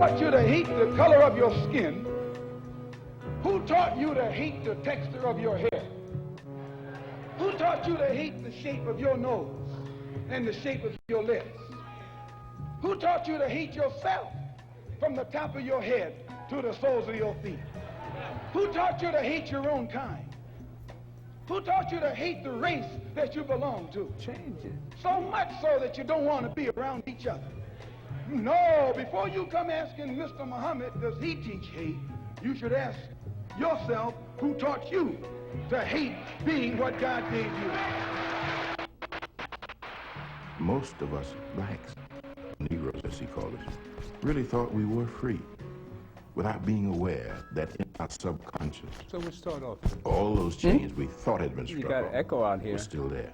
taught you to hate the color of your skin? Who taught you to hate the texture of your hair? Who taught you to hate the shape of your nose and the shape of your lips? Who taught you to hate yourself from the top of your head to the soles of your feet? Who taught you to hate your own kind? Who taught you to hate the race that you belong to? Change it. So much so that you don't want to be around each other. No, before you come asking Mr. Muhammad, does he teach hate? You should ask yourself, who taught you to hate being what God gave you? Most of us blacks, Negroes as he called us, really thought we were free without being aware that in our subconscious, So we'll start off. all those chains we thought had been You struck got an off echo out here. were still there.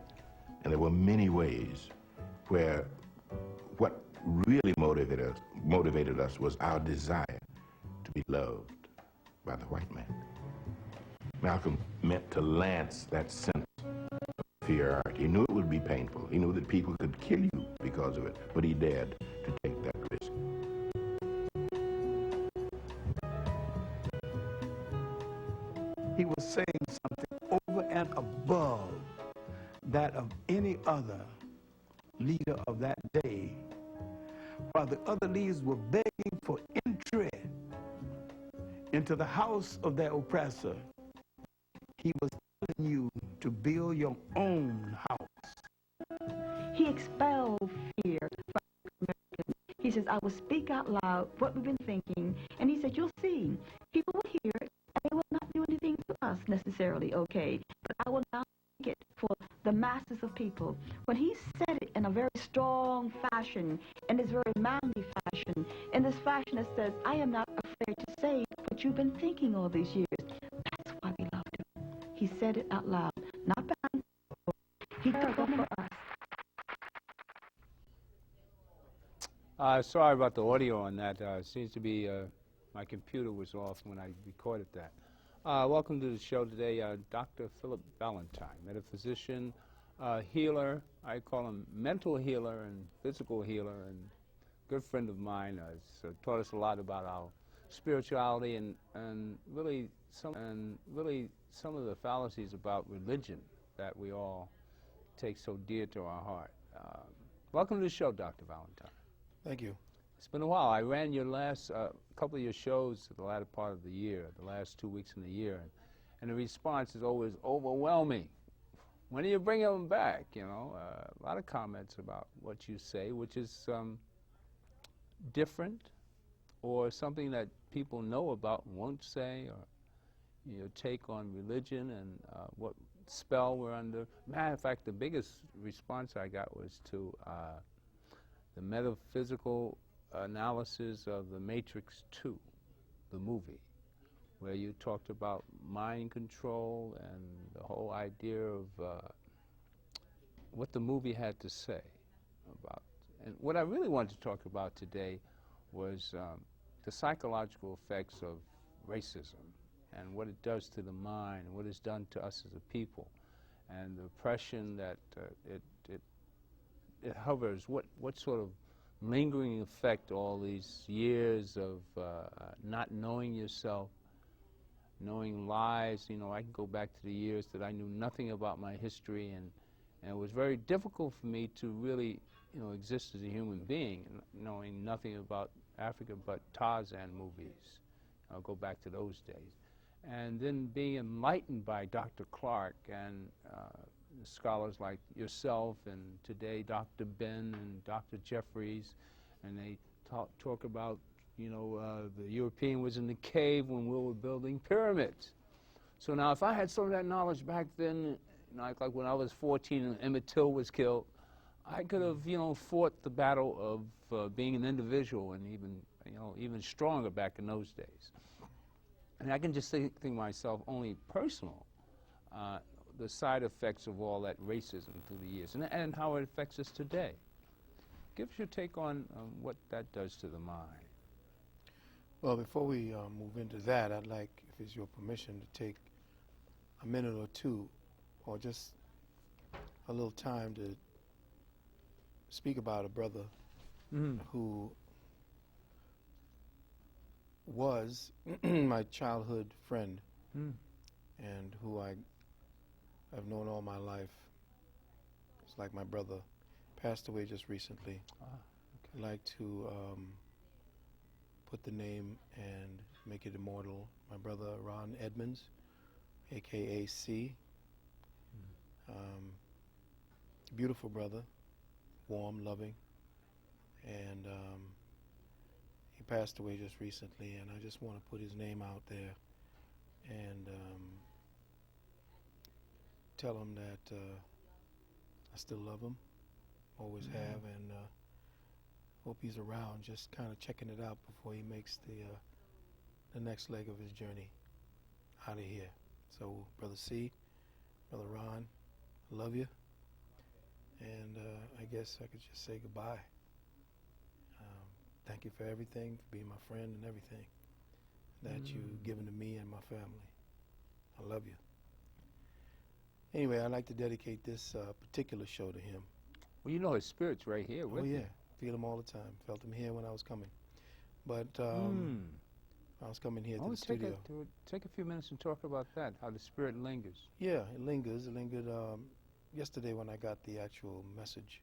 And there were many ways where what really motivated us was our desire to be loved by the white man. Malcolm meant to lance that sense of fear. He knew it would be painful. He knew that people could kill you because of it, but he dared to take that risk. He was saying something over and above that of any other leader of that day. While the other leaders were begging for entry into the house of their oppressor, he was telling you to build your own house. He expelled fear from Americans. He says, I will speak out loud what we've been thinking. And he said, you'll see. People will hear it, and they will not do anything to us necessarily, okay? But I will now speak it for the masses of people. When he said it in a very strong fashion, in this very manly fashion, in this fashion that says, I am not afraid to say what you've been thinking all these years. That's why we loved him. He said it out loud, not behind. He took over for us. Sorry about the audio on that. Seems to be my computer was off when I recorded that. Welcome to the show today, Dr. Phillip Valentine, metaphysician, healer. I call him mental healer and physical healer, and good friend of mine. Has taught us a lot about our spirituality and really some of the fallacies about religion that we all take so dear to our heart. Welcome to the show, Dr. Valentine. Thank you. It's been a while. I ran your last couple of your shows at the latter part of the year, the last 2 weeks in the year, and the response is always overwhelming. When are you bringing them back? You know, a lot of comments about what you say, which is different or something that people know about and won't say, or your take on religion and what spell we're under. Matter of fact, the biggest response I got was to the metaphysical analysis of The Matrix 2, the movie, where you talked about mind control and the whole idea of what the movie had to say about. And what I really wanted to talk about today was the psychological effects of racism and what it does to the mind and what it's done to us as a people and the oppression that it hovers. What sort of lingering effect all these years of not knowing yourself, knowing lies. You know, I can go back to the years that I knew nothing about my history, and it was very difficult for me to really, you know, exist as a human being, knowing nothing about Africa but Tarzan movies. I'll go back to those days. And then being enlightened by Dr. Clark and scholars like yourself, and today Dr. Ben and Dr. Jeffries, and they talk about, you know, the European was in the cave when we were building pyramids. So now if I had some of that knowledge back then, you know, like when I was 14 and Emmett Till was killed, I could have, you know, fought the battle of being an individual and even, you know, even stronger back in those days. And I can just think myself only personal, the side effects of all that racism through the years and how it affects us today. Give us your take on what that does to the mind. Well, before we move into that, I'd like, if it's your permission, to take a minute or two, or just a little time to speak about a brother who was my childhood friend Hmm. and who I've known all my life. It's like my brother. Passed away just recently. I'd like to put the name and make it immortal. My brother Ron Edmonds, a.k.a. C. Beautiful brother, warm, loving, and he passed away just recently, and I just want to put his name out there and tell him that I still love him, always have, and hope he's around, just kind of checking it out before he makes the next leg of his journey out of here. So, Brother C, Brother Ron, I love you, and I guess I could just say goodbye. Thank you for everything, for being my friend and everything that you've given to me and my family. I love you. Anyway, I'd like to dedicate this particular show to him. Well, you know his spirit's right here with Oh, yeah. you. Feel him all the time. Felt him here when I was coming. But I was coming here to the studio. Take a few minutes and talk about that, how the spirit lingers. Yeah, it lingers. It lingered yesterday when I got the actual message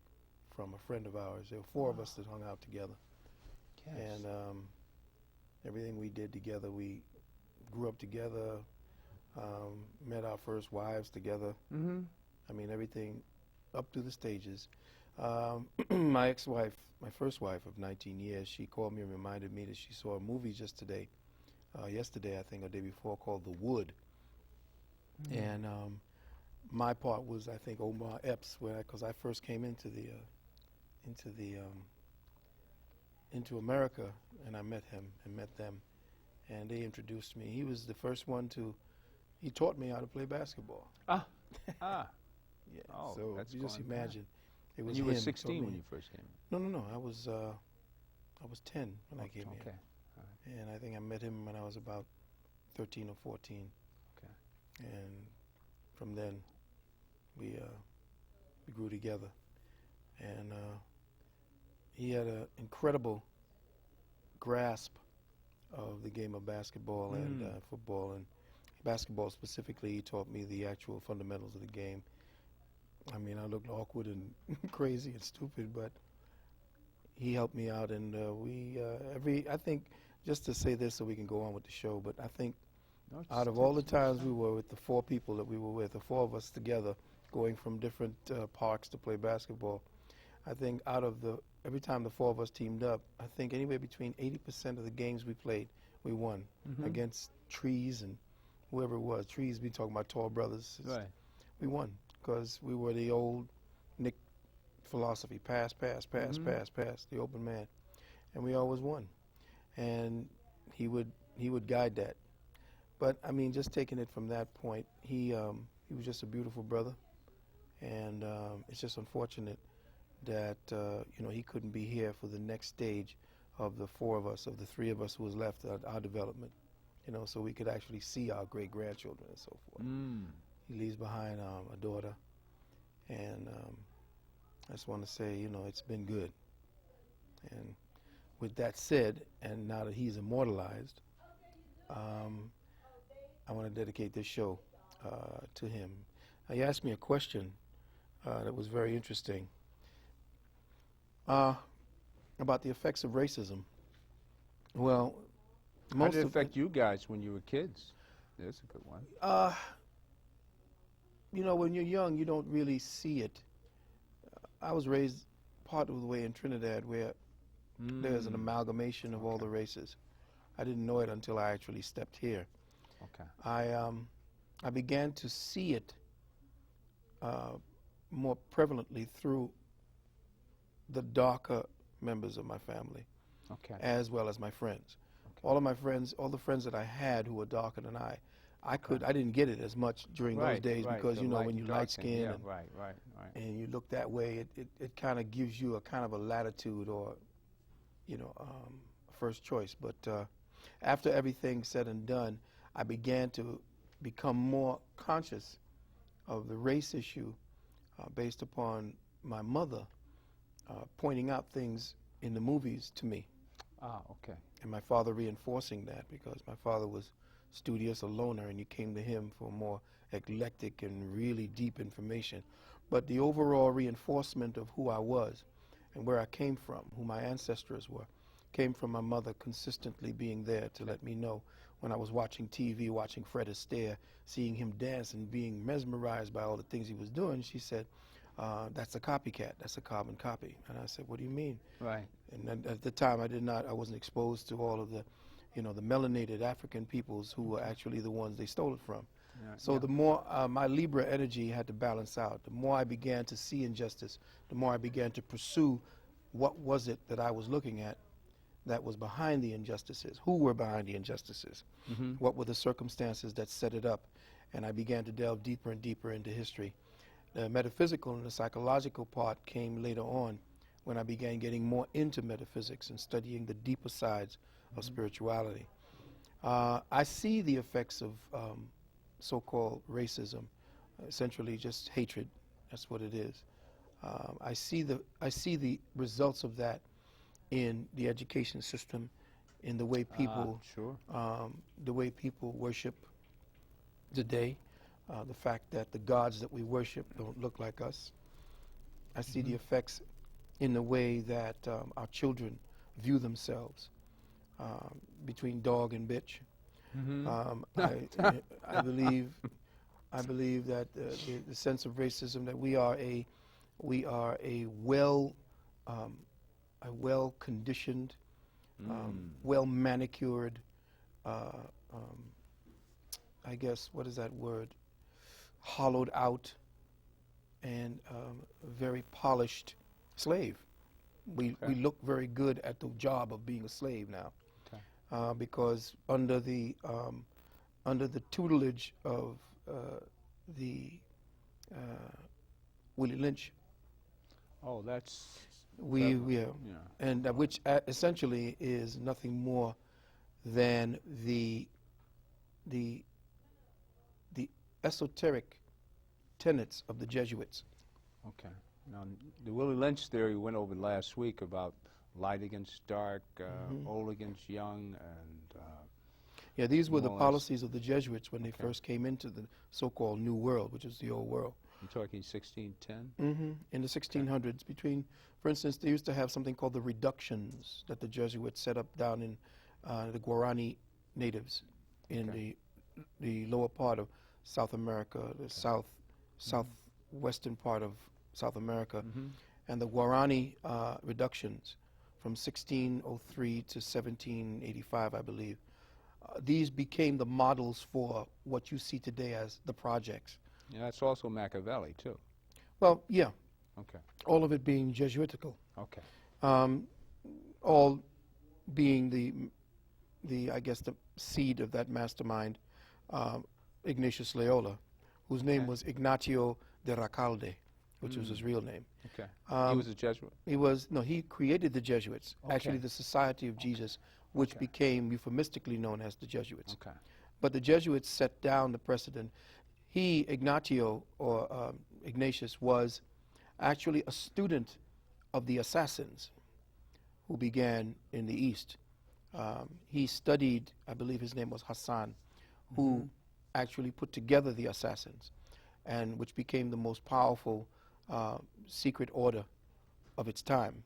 from a friend of ours. There were four of us that hung out together. Yes. And everything we did together, we grew up together, met our first wives together. Mm-hmm. I mean, everything up through the stages. My ex-wife, my first wife of 19 years, she called me and reminded me that she saw a movie just today, yesterday I think, or the day before, called The Wood. And my part was, I think, Omar Epps, because I first came into America, and I met him and met them, and they introduced me. He was the first one he taught me how to play basketball. Yeah. So that's you just going back. imagine. It And was you him were who 16 taught when me. you first came in. No. I was 10 when I came Okay. here, and I think I met him when I was about 13 or 14. Okay. And from then, we grew together, and he had an incredible grasp of the game of basketball and football, and basketball specifically. He taught me the actual fundamentals of the game. I mean, I looked awkward and crazy and stupid, but he helped me out, and I think, just to say this so we can go on with the show, but I think out of all the times we were with the four people that we were with, the four of us together, going from different parks to play basketball, I think every time the four of us teamed up, I think anywhere between 80% of the games we played, we won against Trees and whoever it was. Trees, we talking about tall brothers. Right. We won because we were the old Nick philosophy, pass, the open man, and we always won. And he would guide that. But I mean, just taking it from that point, he was just a beautiful brother, and it's just unfortunate that he couldn't be here for the next stage of the four of us, of the three of us who was left at our development, so we could actually see our great grandchildren and so forth. He leaves behind a daughter, and I just want to say, it's been good. And with that said, and now that he's immortalized, I want to dedicate this show to him. Now, he asked me a question that was very interesting about the effects of racism. Well, How did it affect you guys when you were kids? That's a good one. When you're young, you don't really see it. I was raised part of the way in Trinidad where there's an amalgamation of all the races. I didn't know it until I actually stepped here. Okay. I began to see it more prevalently through the darker members of my family, Okay. as well as my friends. Okay. All the friends that I had who were darker than I didn't get it as much during those days because, when you light skin and you look that way, it kind of gives you a kind of a latitude or, first choice. But after everything said and done, I began to become more conscious of the race issue based upon my mother pointing out things in the movies to me. Ah, okay. And my father reinforcing that, because my father was studious, a loner, and you came to him for more eclectic and really deep information. But the overall reinforcement of who I was and where I came from, who my ancestors were, came from my mother consistently being there to let me know when I was watching TV, watching Fred Astaire, seeing him dance and being mesmerized by all the things he was doing. She said, that's a copycat, that's a carbon copy. And I said, what do you mean? Right. And at the time, I wasn't exposed to all of the, the melanated African peoples who were actually the ones they stole it from. Yeah, So the more my Libra energy had to balance out, the more I began to see injustice, the more I began to pursue what was it that I was looking at that was behind the injustices, who were behind the injustices, what were the circumstances that set it up, and I began to delve deeper and deeper into history. The metaphysical and the psychological part came later on when I began getting more into metaphysics and studying the deeper sides of spirituality. I see the effects of so-called racism, essentially just hatred. That's what it is. I see the results of that in the education system, in the way people, the way people worship today, the fact that the gods that we worship don't look like us. I see the effects in the way that our children view themselves, between dog and bitch. I believe that the sense of racism, that we are a well conditioned, well manicured, I guess, what is that word? Hollowed out and very polished slave. We look very good at the job of being a slave now, because under the tutelage of the Willie Lynch. Oh, that's and which essentially is nothing more than the esoteric tenets of the Jesuits. Okay. Now, the Willie Lynch theory went over last week about light against dark, old against young, and yeah, these were the policies of the Jesuits when they first came into the so-called New World, which is the old world. You're talking 1610? In the 1600s, between, for instance, they used to have something called the reductions that the Jesuits set up down in the Guarani natives in the lower part of South America, the southwestern part of South America, and the Guarani reductions from 1603 to 1785, I believe. These became the models for what you see today as the projects. Yeah, that's also Machiavelli, too. Well, yeah. Okay. All of it being Jesuitical. Okay. All being the I guess the seed of that mastermind, Ignatius Loyola, whose name was Ignacio de Recalde, which was his real name. Okay. He was a Jesuit? He created the Jesuits, actually the Society of Jesus, which became euphemistically known as the Jesuits. Okay. But the Jesuits set down the precedent. Ignatius, was actually a student of the assassins who began in the East. He studied, I believe his name was Hassan, who actually put together the assassins, and which became the most powerful secret order of its time,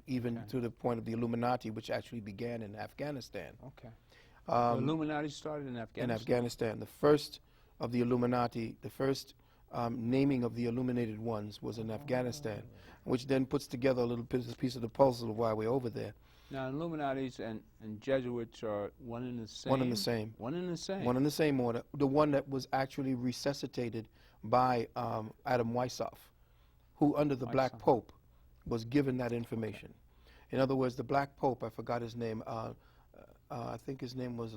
even to the point of the Illuminati, which actually began in Afghanistan. Okay. The Illuminati started in Afghanistan? In Afghanistan. The first of the Illuminati, the first naming of the illuminated ones was in Afghanistan, which then puts together a little piece of the puzzle of why we're over there. Now, Illuminatis and Jesuits are one and the same? One and the same. One and the same? One and the same order. The one that was actually resuscitated by Adam Weishaupt, who under the Black Pope was given that information. In other words, the Black Pope, I forgot his name, I think his name was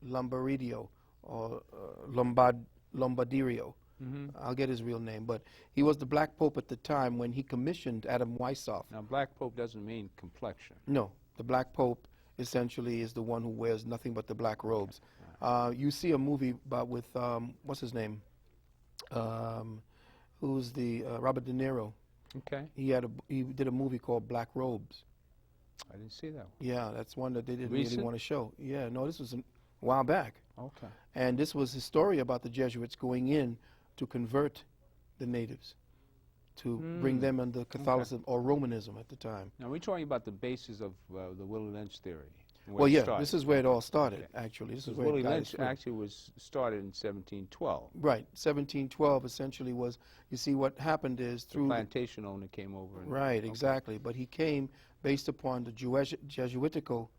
Lombardio or Lombardirio. I'll get his real name, but he was the Black Pope at the time when he commissioned Adam Weishaupt. Now, Black Pope doesn't mean complexion. No, the Black Pope essentially is the one who wears nothing but the black robes. You see a movie with what's his name? Who's the Robert De Niro? Okay. He did a movie called Black Robes. I didn't see that one. Yeah, that's one that they didn't Recent? really want to show. Yeah, no, this was a while back. Okay. And this was a story about the Jesuits going in to convert the natives, to bring them under Catholicism or Romanism at the time. Now, we're talking about the basis of the Willie Lynch theory. Well, yeah, this is where it all started, Okay. actually. This is Because where Willie it got Lynch its fruit. actually was started in 1712. Right, 1712 essentially was, you see, what happened is The through... plantation owner came over. And, Right, okay. exactly. But he came based upon the Jesuitical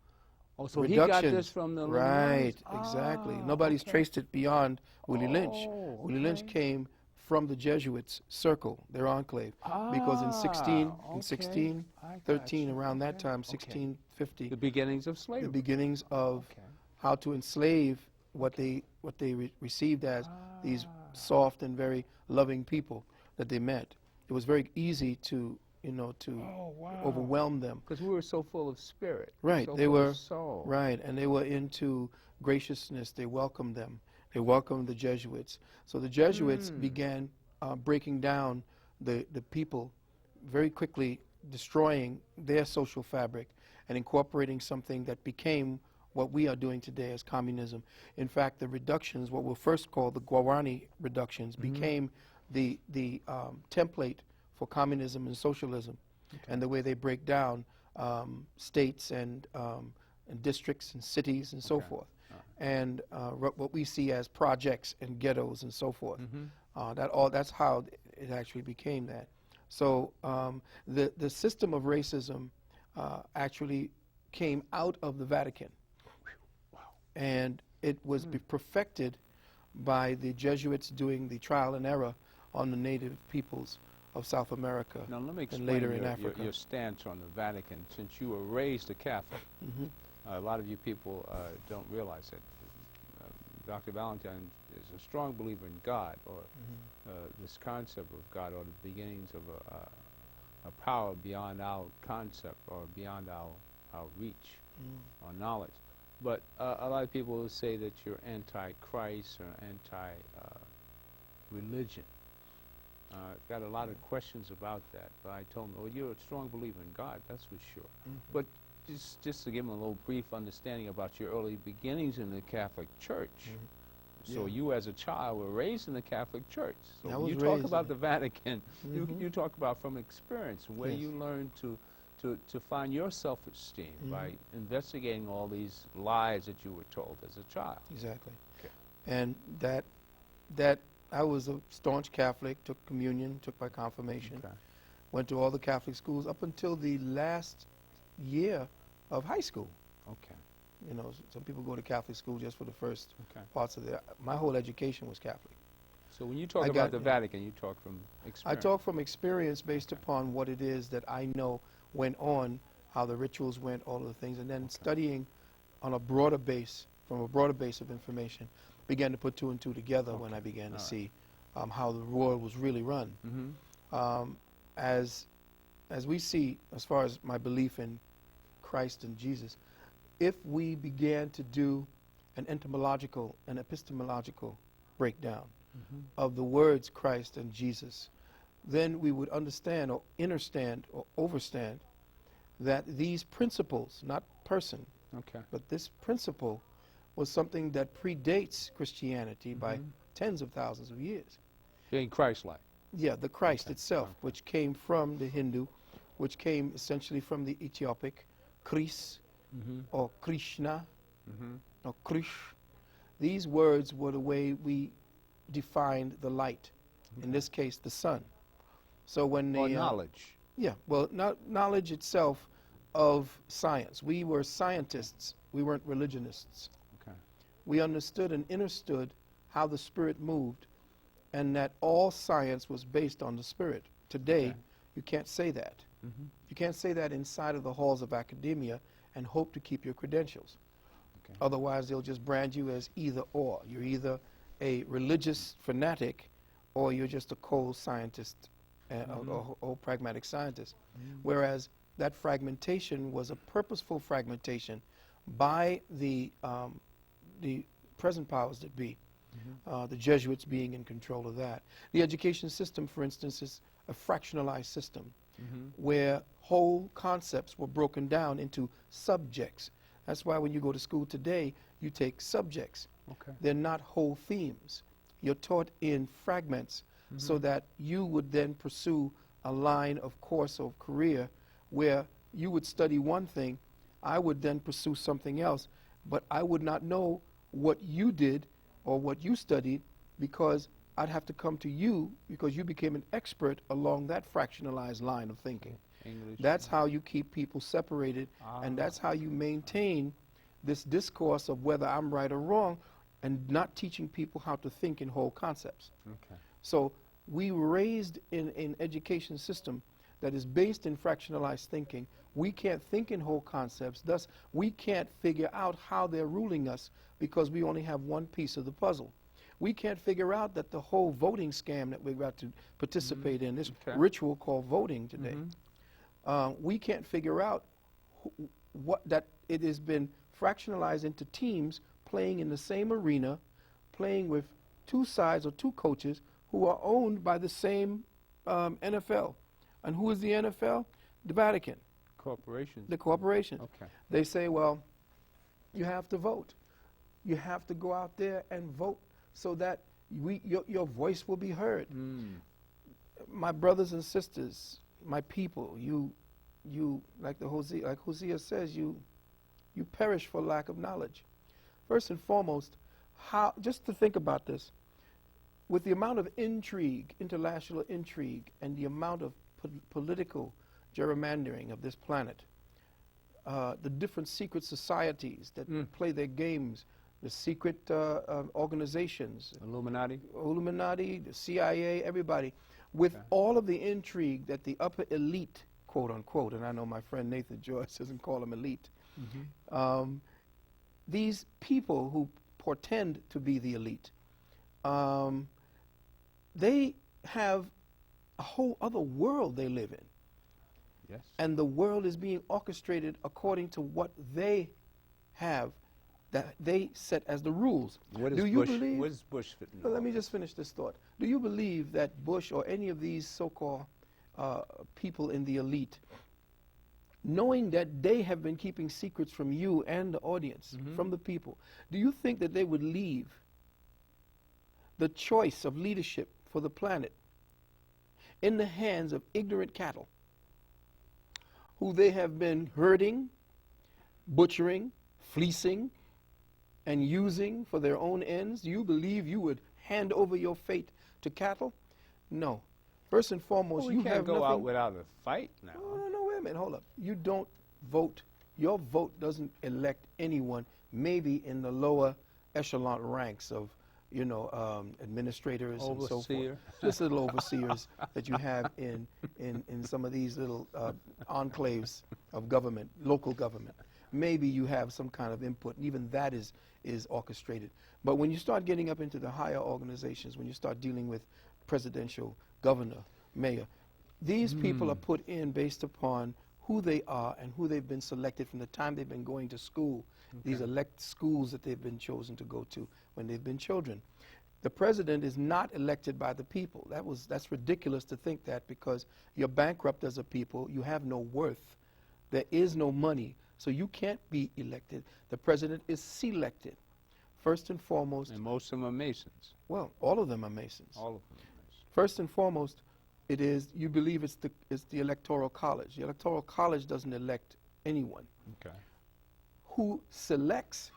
Oh, so he got reductions. this from the Right, Illuminati? exactly. Ah, Nobody's okay. traced it beyond Willie Lynch. Oh, Willie Lynch okay. came from the Jesuits' circle, their enclave, because in 1613, around that time, 1650, The beginnings of slavery. the beginnings of Okay. how to enslave what they received as these soft and very loving people that they met. It was very easy to overwhelm them. Because we were so full of spirit. Right, So they full were of soul. right, and they were into graciousness. They welcomed them. They welcomed the Jesuits. So the Jesuits began breaking down the people, very quickly destroying their social fabric and incorporating something that became what we are doing today as communism. In fact, the reductions, what were first called the Guarani reductions, became the template for communism and socialism, and the way they break down states and districts and cities and so forth. And what we see as projects and ghettos and so forth. That's how it actually became that. So the system of racism actually came out of the Vatican. And it was perfected by the Jesuits doing the trial and error on the native peoples of South America Now, let me and explain later in Africa. your stance on the Vatican. Since you were raised a Catholic, a lot of you people don't realize it. Dr. Valentine is a strong believer in God, or this concept of God, or the beginnings of a power beyond our concept or beyond our reach or knowledge. But a lot of people will say that you're anti-Christ or anti-religion. Got a lot of questions about that, but I told them, well, you're a strong believer in God, that's for sure. But just to give them a little brief understanding about your early beginnings in the Catholic Church. So you as a child were raised in the Catholic Church. So I when was you talk raised about in the Vatican, you talk about from experience, where Yes. you learned to find your self-esteem by investigating all these lies that you were told as a child. Exactly. Okay. And that I was a staunch Catholic, took communion, took my confirmation, Okay. went to all the Catholic schools up until the last year of high school. Okay. You know, some people go to Catholic school just for the first Okay. parts of their... My whole education was Catholic. So when you talk I about got- the Vatican, you talk from I experience. talk from experience based upon what it is that I know went on, how the rituals went, all of the things, and then studying on a broader base, from a broader base of information, began to put two and two together when I began to see how the world was really run. As we see, as far as my belief in Christ and Jesus, if we began to do an entomological and epistemological breakdown of the words Christ and Jesus, then we would understand or understand or overstand that these principles, not person, Okay. but this principle was something that predates Christianity by tens of thousands of years. Being Christ-like. Yeah, the Christ itself, which came from the Hindu, which came essentially from the Ethiopic, Chris, or Krishna, or Krish. These words were the way we defined the light, in this case, the sun. So when Or the knowledge. yeah, well, knowledge itself of science. We were scientists. We weren't religionists. Okay. We understood and understood how the Spirit moved, and that all science was based on the Spirit. Today, you can't say that. You can't say that inside of the halls of academia and hope to keep your credentials. Okay. Otherwise, they'll just brand you as either or. You're either a religious fanatic or you're just a cold scientist, or pragmatic scientist. Whereas that fragmentation was a purposeful fragmentation by the present powers that be, the Jesuits being in control of that. The education system, for instance, is a fractionalized system where whole concepts were broken down into subjects. That's why when you go to school today, you take subjects. Okay. They're not whole themes. You're taught in fragments so that you would then pursue a line of course of career where you would study one thing, I would then pursue something else, but I would not know what you did or what you studied because I'd have to come to you because you became an expert along that fractionalized line of thinking. English. That's how you keep people separated, and that's how you maintain this discourse of whether I'm right or wrong and not teaching people how to think in whole concepts. Okay. So we were raised in an education system that is based in fractionalized thinking. We can't think in whole concepts, thus we can't figure out how they're ruling us because we only have one piece of the puzzle. We can't figure out that the whole voting scam that we're about to participate in, this ritual called voting today, we can't figure out that it has been fractionalized into teams playing in the same arena, playing with two sides or two coaches who are owned by the same NFL. And who is the NFL? The Vatican. Corporations. The corporation. Okay. They say, well, you have to vote. You have to go out there and vote so that your voice will be heard. My brothers and sisters, my people, you like Hosea says, you perish for lack of knowledge. First and foremost, just to think about this, with the amount of intrigue, international intrigue, and the amount of political gerrymandering of this planet, the different secret societies that play their games, the secret organizations, Illuminati, the CIA, everybody, with all of the intrigue that the upper elite, quote unquote, and I know my friend Nathan George doesn't call them elite, these people who portend to be the elite, they have a whole other world they live in. Yes. And the world is being orchestrated according to what they have, that they set as the rules. What Do is you Bush? believe? What is Bush fitting? Well, let me just finish this thought. Do you believe that Bush or any of these so-called people in the elite, knowing that they have been keeping secrets from you and the audience, from the people, do you think that they would leave the choice of leadership for the planet in the hands of ignorant cattle who they have been herding, butchering, fleecing, and using for their own ends? Do you believe you would hand over your fate to cattle? No. First and foremost, Well, you can't have go nothing. out without a fight now. No, wait a minute, hold up. You don't vote. Your vote doesn't elect anyone, maybe in the lower echelon ranks of, administrators and so forth. Just little overseers that you have in some of these little enclaves of government, local government. Maybe you have some kind of input, and even that is orchestrated. But when you start getting up into the higher organizations, when you start dealing with presidential, governor, mayor, these people are put in based upon who they are and who they've been selected from the time they've been going to school. These elect schools that they've been chosen to go to when they've been children. The president is not elected by the people. That's ridiculous to think that, because you're bankrupt as a people. You have no worth. There is no money. So you can't be elected. The president is selected. First and foremost. And most of them are Masons. Well, all of them are Masons. All of them are Masons. First and foremost, you believe it's the Electoral College. The Electoral College doesn't elect anyone. Okay. Who selects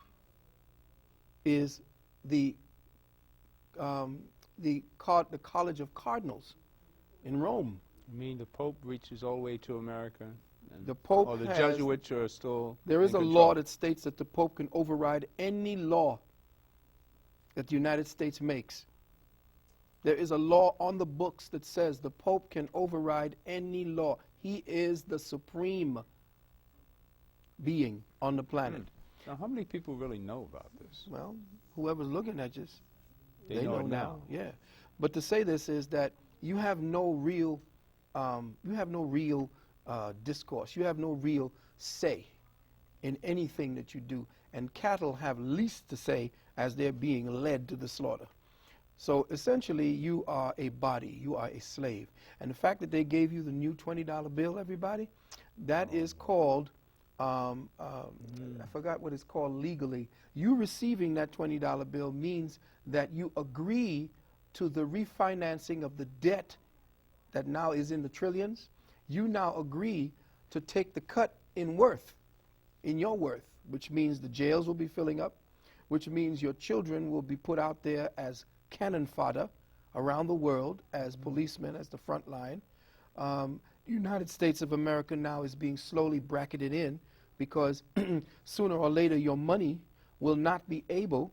is the College of Cardinals in Rome. You mean the Pope reaches all the way to America? The Pope or the has, Jesuits are still there is in a control? law that states that the Pope can override any law that the United States makes. There is a law on the books that says the Pope can override any law. He is the supreme being on the planet. Now, how many people really know about this? Well, whoever's looking at you, They know it now. Yeah, but to say this is that you have no real, discourse. You have no real say in anything that you do, and cattle have least to say as they're being led to the slaughter. So essentially, you are a body. You are a slave. And the fact that they gave you the new $20 bill, everybody, that is called, I forgot what it's called legally. You receiving that $20 bill means that you agree to the refinancing of the debt that now is in the trillions. You now agree to take the cut in worth, in your worth, which means the jails will be filling up, which means your children will be put out there as cannon fodder around the world, as policemen, as the front line. United States of America now is being slowly bracketed in because sooner or later your money will not be able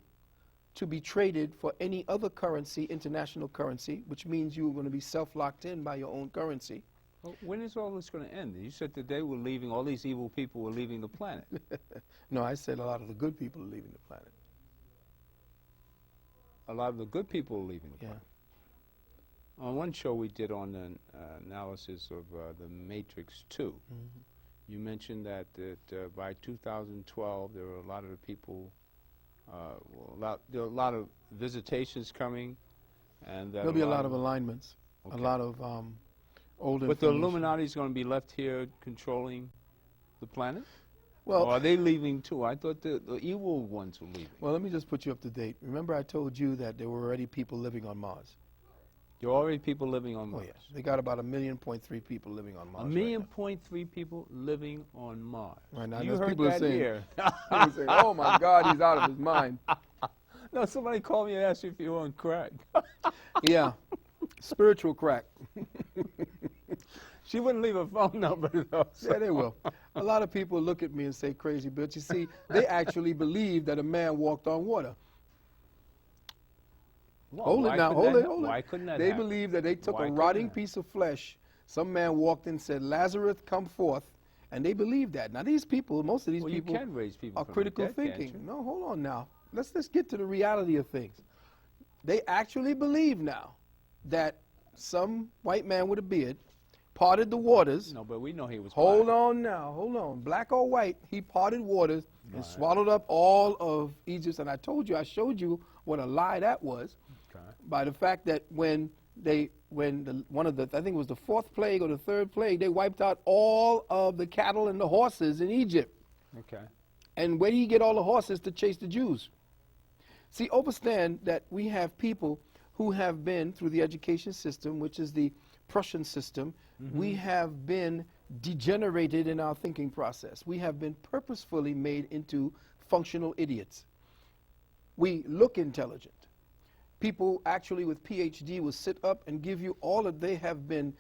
to be traded for any other currency, international currency, which means you're going to be self-locked in by your own currency. Well, when is all this going to end? You said today we're leaving, all these evil people were leaving the planet. No, I said a lot of the good people are leaving the planet. A lot of the good people are leaving the planet. On one show we did on an analysis of the Matrix 2, you mentioned that by 2012 there were a lot of the people, there were a lot of visitations coming, and that there'll be a lot of alignments, a lot of old. But the Illuminati is going to be left here controlling the planet. Well, or are they leaving too? I thought the evil ones were leaving. Well, let me just put you up to date. Remember I told you that there were already people living on Mars. There are already people living on Mars. Oh, yes. They got about 1.3 million people living on Mars. 1.3 million people living on Mars. Right now, You heard people that are saying, here. People say, oh my God, he's out of his mind. No, somebody called me and asked me if you were on crack. Yeah, spiritual crack. She wouldn't leave a phone number, though. So. Yeah, they will. A lot of people look at me and say, crazy, but you see, they actually believe that a man walked on water. Well, Hold it now, hold it. Why couldn't that They happen? believe that they took Why a couldn't rotting that? piece of flesh. Some man walked in and said, Lazarus, come forth. And they believe that. Now, these people, most of these Well, people you can raise people are from the critical dead, can't thinking. you? No, hold on now. Let's get to the reality of things. They actually believe now that some white man with a beard parted the waters. No, but we know he was Hold black. on now, hold on. Black or white, he parted waters and swallowed up all of Egypt. And I told you, I showed you what a lie that was. Okay. By the fact that one of the, I think it was the 4th plague or the 3rd plague, they wiped out all of the cattle and the horses in Egypt. Okay. And where did he get all the horses to chase the Jews? See, understand that we have people who have been through the education system, which is the Prussian system. We have been degenerated in our thinking process. We have been purposefully made into functional idiots. We look intelligent. People actually with PhD will sit up and give you all that they have been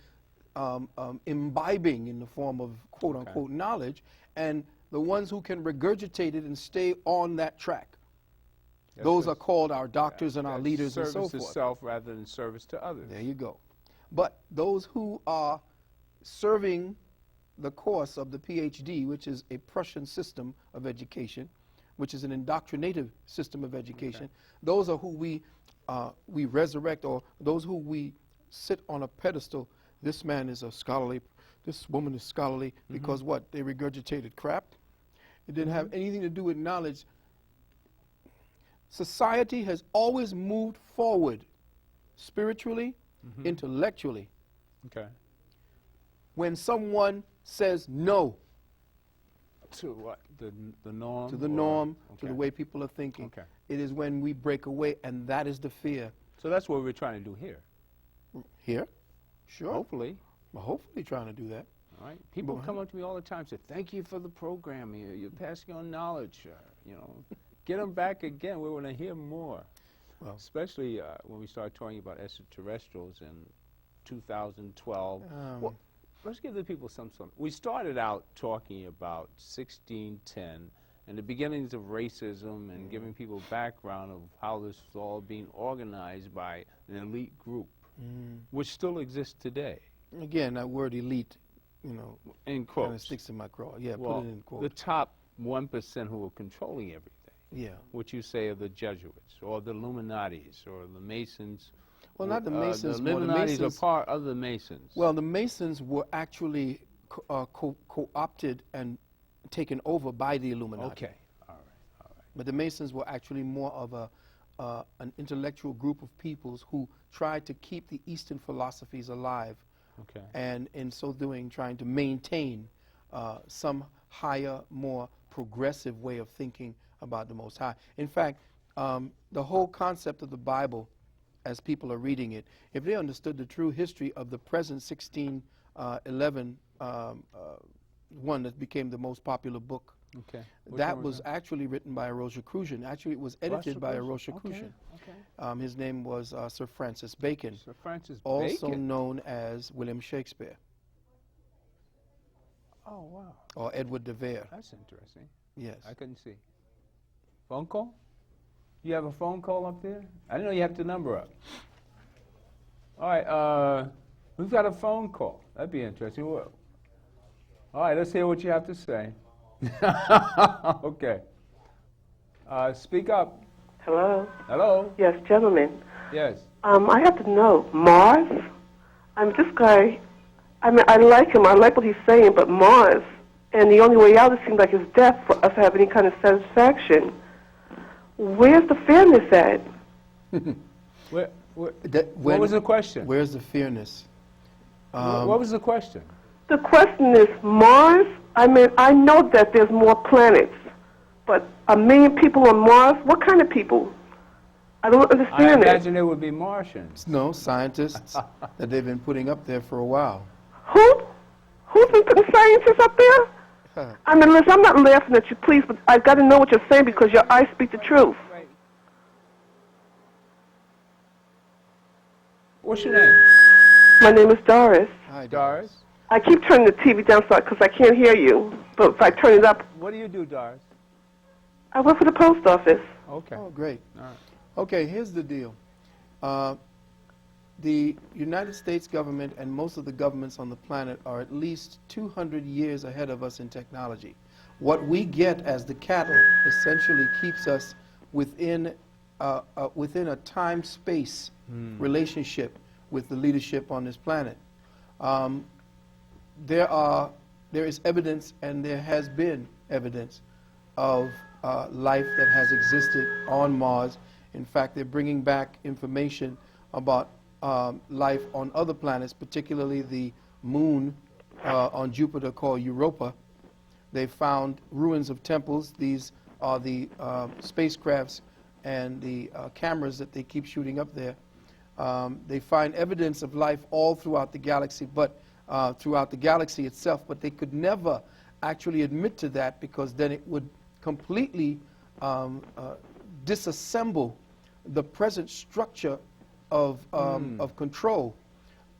imbibing in the form of quote-unquote knowledge, and the ones who can regurgitate it and stay on that track. Yes, Those sir. are called our doctors and our leaders and so Service to forth. self rather than service to others. There you go. But those who are serving the course of the PhD, which is a Prussian system of education, which is an indoctrinative system of education, those are who we resurrect, or those who we sit on a pedestal. This man is a scholarly, this woman is scholarly, because what? They regurgitated crap. It didn't have anything to do with knowledge. Society has always moved forward spiritually, intellectually. Okay. When someone says no To what? The norm? to the or- norm, to okay. the way people are thinking, Okay. it is when we break away, and that is the fear. So that's what we're trying to do here. Here? Sure. Hopefully. We're hopefully trying to do that. All right. People But- come up to me all the time and say, thank you for the program here. You're passing on knowledge. You know, get them back again. We want to hear more. Well, Especially when we start talking about extraterrestrials in 2012. Well, let's give the people some. We started out talking about 1610 and the beginnings of racism and giving people background of how this is all being organized by an elite group, which still exists today. again, that word elite, you know, In kind of quotes. sticks in my craw. Yeah, Well, put it in the quotes. top 1% who are controlling everything, Yeah. which you say are the Jesuits or the Illuminatis or the Masons. Well, not the Masons. The more the Illuminatis Masons, are part of the Masons. well, the Masons were actually co-opted and taken over by the Illuminati. Okay. All right. But the Masons were actually more of an intellectual group of peoples who tried to keep the Eastern philosophies alive, Okay. and in so doing trying to maintain some higher, more progressive way of thinking about the Most High. In fact, the whole concept of the Bible, as people are reading it, if they understood the true history of the present 1611 one that became the most popular book, Okay. Which that one was that? actually written by a Rosicrucian. Actually, it was edited by a Rosicrucian. Okay. His name was Sir Francis Bacon, Sir Francis also Bacon. known as William Shakespeare Oh, wow. or Edward de Vere. That's interesting. Yes. I couldn't see. Phone call? You have a phone call up there? I didn't know you have the number up. All right, we've got a phone call. That'd be interesting. All right, let's hear what you have to say. Okay. Speak up. Hello? Hello? Yes, gentlemen. Yes. I have to know, Mars? This guy, I like him. I like what he's saying, but Mars, and the only way out, it seems like, is death for us to have any kind of satisfaction. Where's the fairness at? What was the question? Where's the fairness? What was the question? The question is, Mars, I know that there's more planets, but 1 million people on Mars? What kind of people? I don't I understand it. imagine it would be Martians. No, scientists that they've been putting up there for a while. Who? Who's been putting scientists up there? Listen, I'm not laughing at you, please, but I've got to know what you're saying because your eyes speak the truth. What's your name? My name is Doris. Hi, Doris. I keep turning the TV down because I can't hear you. But if I turn it up, What do you do, Doris? I work for the post office. Okay. Oh, great. All right. Okay, here's the deal. The United States government and most of the governments on the planet are at least 200 years ahead of us in technology. What we get as the cattle essentially keeps us within a time-space relationship with the leadership on this planet. There is evidence, and there has been evidence of life that has existed on Mars. In fact, they're bringing back information about life on other planets, particularly the moon on Jupiter called Europa. They found ruins of temples. These are the spacecrafts and the cameras that they keep shooting up there. They find evidence of life all throughout the galaxy, but throughout the galaxy itself, but they could never actually admit to that because then it would completely disassemble the present structure of control.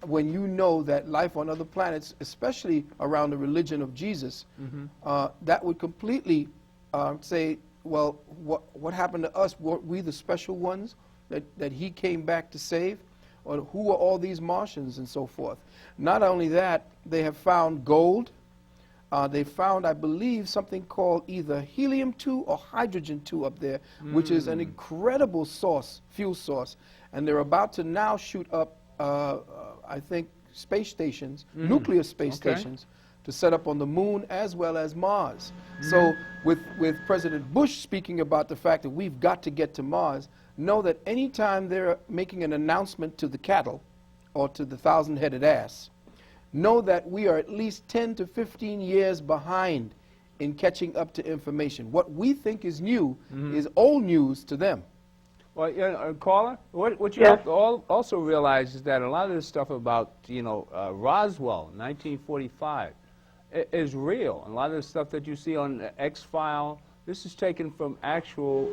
When you know that life on other planets, especially around the religion of Jesus, that would completely say, well, what happened to us? Were we the special ones that he came back to save? Or who are all these Martians and so forth? Not only that, they have found gold. They found, I believe, something called either helium-2 or hydrogen-2 up there, which is an incredible fuel source. And they're about to now shoot up, I think, space stations, nuclear space stations, to set up on the moon as well as Mars. So with President Bush speaking about the fact that we've got to get to Mars, know that anytime they're making an announcement to the cattle or to the thousand-headed ass, know that we are at least 10 to 15 years behind in catching up to information. What we think is new is old news to them. Well, caller, what you have to also realize is that a lot of this stuff about, Roswell, 1945, is real. A lot of the stuff that you see on X-File, this is taken from actual,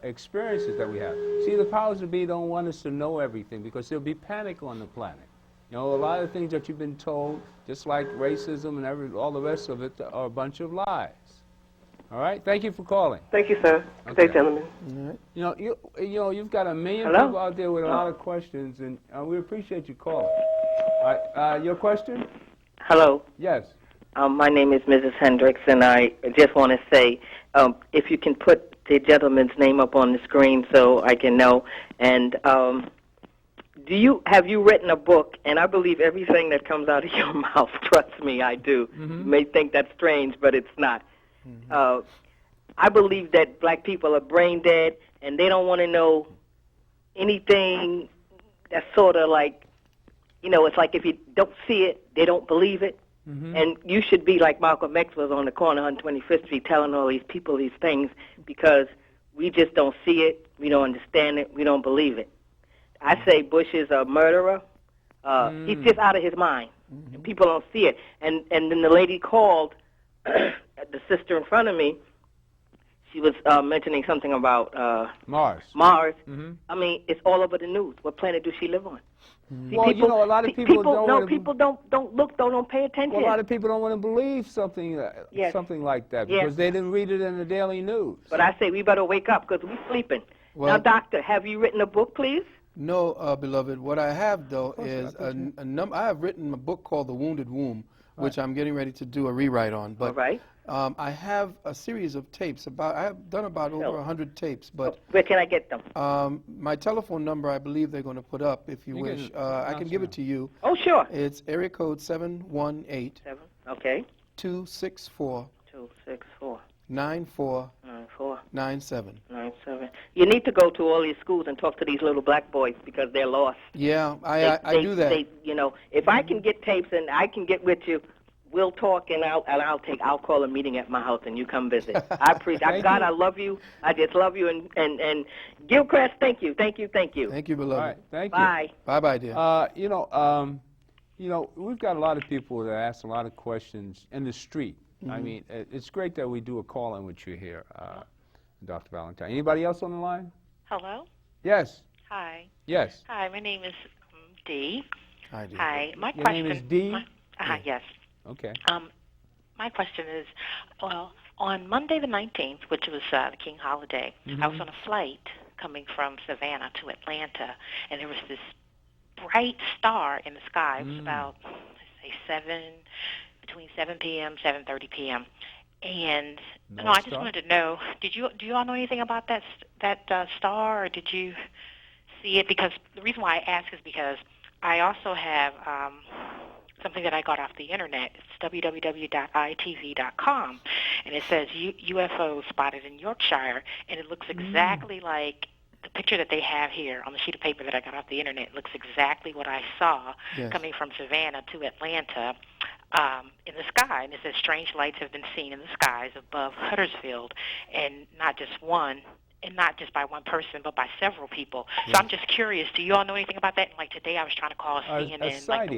experiences that we have. See, the powers that be don't want us to know everything because there'll be panic on the planet. A lot of things that you've been told, just like racism and all the rest of it, are a bunch of lies. All right? Thank you for calling. Thank you, sir. Good day, gentlemen. All right. You've got 1 million Hello? people out there with a lot of questions, and we appreciate you calling. All right, your question? Hello. Yes. My name is Mrs. Hendricks, and I just want to say, if you can put the gentleman's name up on the screen so I can know. And have you written a book? And I believe everything that comes out of your mouth. Trust me, I do. You may think that's strange, but it's not. I believe that black people are brain dead, and they don't want to know anything that's sort of like, you know, it's like if you don't see it, they don't believe it. Mm-hmm. And you should be like Malcolm X was on the corner on 25th Street telling all these people these things because we just don't see it, we don't understand it, we don't believe it. I say Bush is a murderer. He's just out of his mind. And people don't see it. And then the lady called, the sister in front of me, she was mentioning something about Mars. Mars. Mm-hmm. I mean, it's all over the news. What planet does she live on? See, Well, you know, a lot of people don't no, wanna people don't look, don't pay attention. Well, a lot of people don't want to believe something Yes. something like that Yes. because they didn't read it in the daily news. But I say we better wake up because we're sleeping. Well- Now, doctor, have you written a book, please? No, beloved. What I have, though, course, is I thought I have written a book called The Wounded Womb, which I'm getting ready to do a rewrite on. But All right. I have a series of tapes. I have done about over 100 tapes. But Where can I get them? my telephone number, I believe they're going to put up, if you You wish. can I can announce give it it to you. Oh, sure. It's area code 718 7. Okay. 264 264 9497. 97. You need to go to all these schools and talk to these little black boys because they're lost. Yeah, I do that. You know, if I can get tapes and I can get with you, we'll talk and I'll call a meeting at my house and you come visit. I appreciate. God, I love you. I just love you and Gilchrist, thank you. Thank you, beloved. All right, thank you. Bye. Bye-bye, dear. You know, we've got a lot of people that ask a lot of questions in the street. Mm-hmm. I mean, it's great that we do a call-in with you here, Dr. Valentine. Anybody else on the line? Hello? Yes. Hi. Yes. Hi, my name is Dee. Hi, dear. Hi. My Your question... name is Dee? Yes. Okay. My question is, well, on Monday the 19th, which was the King holiday, I was on a flight coming from Savannah to Atlanta, and there was this bright star in the sky. It was about, let's say, between 7 p.m., 7:30 p.m. And no, I just wanted to know, do you all know anything about that star, or did you see it? Because the reason why I ask is because I also have something that I got off the internet. It's www.itv.com, and it says UFO spotted in Yorkshire, and it looks exactly like the picture that they have here on the sheet of paper that I got off the internet. Looks exactly what I saw coming from Savannah to Atlanta in the sky. And it says strange lights have been seen in the skies above Huddersfield, and not just one, and not just by one person, but by several people. So I'm just curious, do you all know anything about that? And like today I was trying to call CNN, like the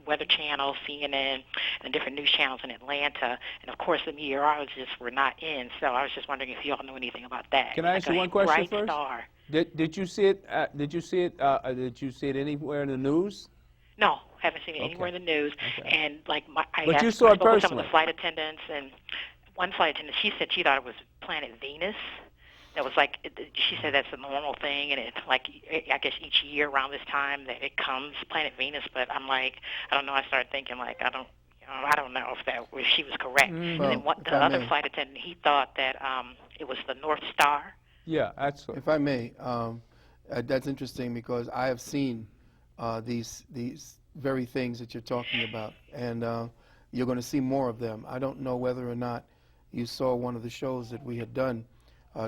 Weather Channel, CNN, and different news channels in Atlanta. And of course the meteorologists were not in, so I was just wondering if you all know anything about that. Can I ask you one question bright first? Star. Did you see it? Did you see it anywhere in the news? No, haven't seen it anywhere in the news. Okay. And like I But asked, you saw I it spoke with some of personally. the flight attendants, and one flight attendant, she said she thought it was planet Venus. That was like, she said that's a normal thing, and it's like, I guess each year around this time that it comes, planet Venus. But I'm like, I don't know. I started thinking like, I don't know if she was correct. And then the other flight attendant, he thought that it was the North Star. Yeah, that's. If I may, that's interesting because I have seen these very things that you're talking about, and you're going to see more of them. I don't know whether or not you saw one of the shows that we had done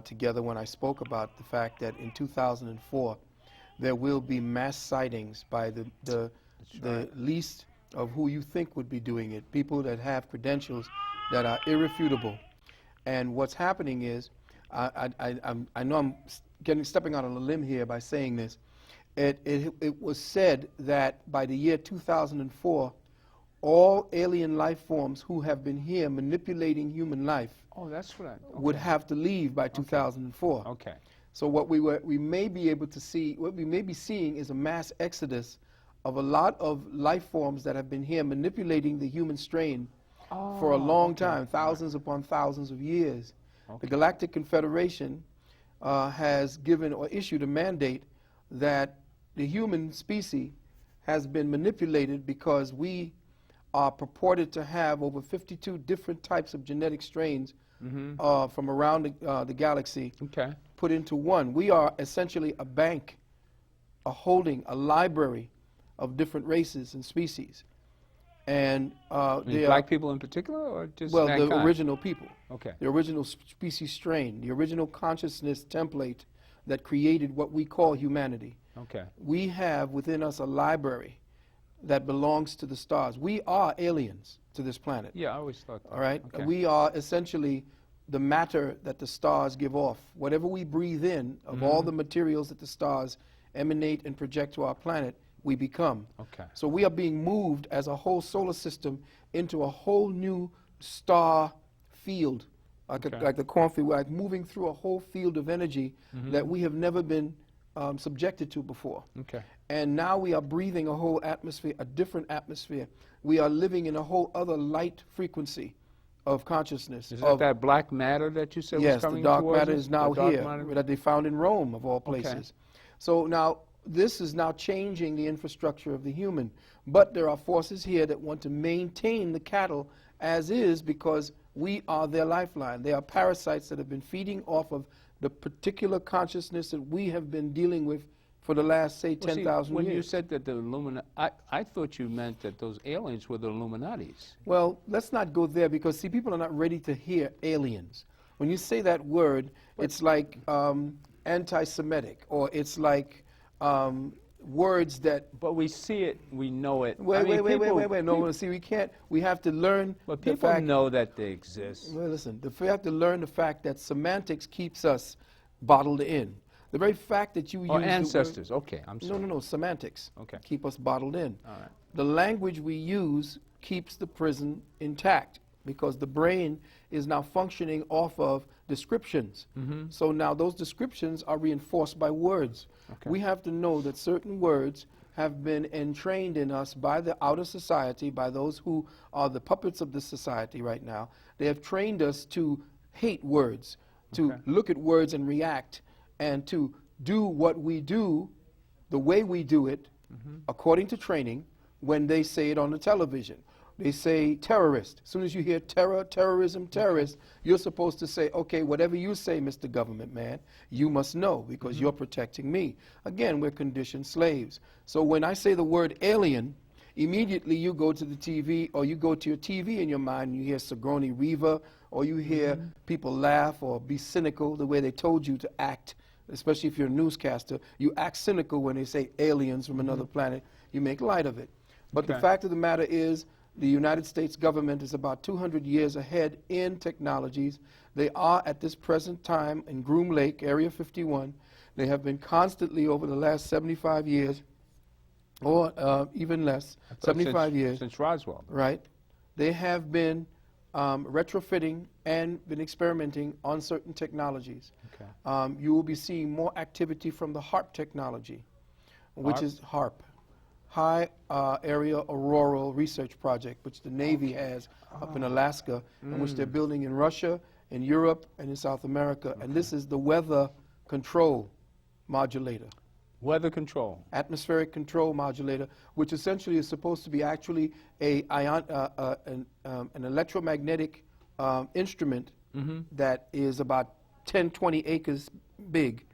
together when I spoke about the fact that in 2004 there will be mass sightings by the least of who you think would be doing it, people that have credentials that are irrefutable. And what's happening is, I know I'm stepping out on a limb here by saying this. It was said that by the year 2004, all alien life forms who have been here manipulating human life would have to leave by 2004. Okay. So what we may be able to see, what we may be seeing is a mass exodus of a lot of life forms that have been here manipulating the human strain for a long time, thousands upon thousands of years. The Galactic Confederation has given or issued a mandate that the human species has been manipulated because we are purported to have over 52 different types of genetic strains from around the galaxy put into one. We are essentially a bank, a holding, a library of different races and species. And black people in particular, or just well, mankind? the original people. Okay. The original species strain, the original consciousness template that created what we call humanity. Okay. We have within us a library that belongs to the stars. We are aliens to this planet. Yeah, I always thought that. All right? Okay. We are essentially the matter that the stars give off. Whatever we breathe in, of all the materials that the stars emanate and project to our planet, we become. Okay. So we are being moved as a whole solar system into a whole new star field, like the cornfield, like moving through a whole field of energy that we have never been subjected to before. Okay. And now we are breathing a whole atmosphere, a different atmosphere. We are living in a whole other light frequency of consciousness. Is that black matter that you said was coming Yes, the dark towards matter us? is now The dark here, matter? that they found in Rome, of all places. Okay. So now, this is now changing the infrastructure of the human. But there are forces here that want to maintain the cattle as is because we are their lifeline. They are parasites that have been feeding off of the particular consciousness that we have been dealing with for the last, say, 10,000 years. When you said that the Illuminati, I thought you meant that those aliens were the Illuminatis. Well, let's not go there because, see, people are not ready to hear aliens. When you say that word, it's like anti-Semitic, or it's like words that... But we see it, we know it. Wait. No, see, we can't. We have to learn But the people fact... know that they exist. Well, listen, we have to learn the fact that semantics keeps us bottled in. The very fact that you use... Or ancestors, okay, I'm sorry. No, semantics Okay. keep us bottled in. All right. The language we use keeps the prison intact because the brain is now functioning off of descriptions. So now those descriptions are reinforced by words. Okay. We have to know that certain words have been entrained in us by the outer society, by those who are the puppets of this society right now. They have trained us to hate words, to look at words and react, and to do what we do the way we do it, according to training, when they say it on the television. They say terrorist. As soon as you hear terror, terrorism, terrorist, you're supposed to say, okay, whatever you say, Mr. Government Man, you must know because you're protecting me. Again, we're conditioned slaves. So when I say the word alien, immediately you go to the TV, or you go to your TV in your mind and you hear Sigourney Weaver, or you hear people laugh or be cynical the way they told you to act, especially if you're a newscaster. You act cynical when they say aliens from another planet. You make light of it. But the fact of the matter is, the United States government is about 200 years ahead in technologies. They are at this present time in Groom Lake, Area 51. They have been constantly over the last 75 years, or even less, 75 years. Since Roswell. Right. They have been retrofitting and been experimenting on certain technologies. Okay. You will be seeing more activity from the HARP technology, which is HARP. High Area Auroral Research Project, which the Navy has up in Alaska, and which they're building in Russia, in Europe, and in South America. And this is the weather control modulator. Weather control. Atmospheric control modulator, which essentially is supposed to be actually an electromagnetic instrument that is about 10, 20 acres big.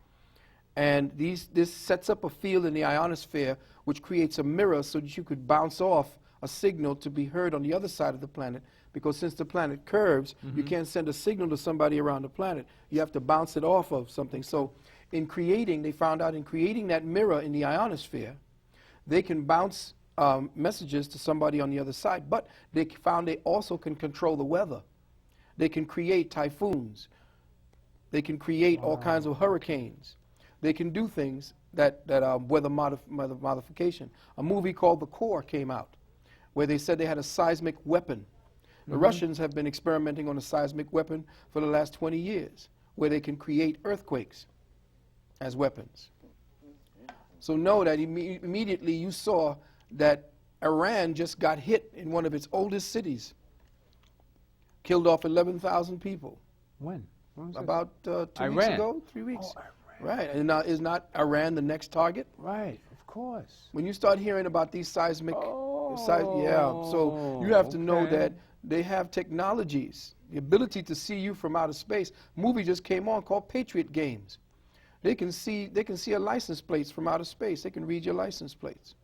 And this sets up a field in the ionosphere which creates a mirror so that you could bounce off a signal to be heard on the other side of the planet. Because since the planet curves, you can't send a signal to somebody around the planet. You have to bounce it off of something. So they found out in creating that mirror in the ionosphere, they can bounce messages to somebody on the other side. But they found they also can control the weather. They can create typhoons. They can create all kinds of hurricanes. They can do things that are weather modification. A movie called The Core came out, where they said they had a seismic weapon. The Russians have been experimenting on a seismic weapon for the last 20 years, where they can create earthquakes as weapons. So know that immediately you saw that Iran just got hit in one of its oldest cities, killed off 11,000 people. When? About 2 Iran. weeks ago, 3 weeks. Oh, Iran. Right, and now is not Iran the next target? Right, of course. When you start hearing about these seismic, so you have to know that they have technologies, the ability to see you from outer space. Movie just came on called Patriot Games. They can see a license plates from outer space. They can read your license plates.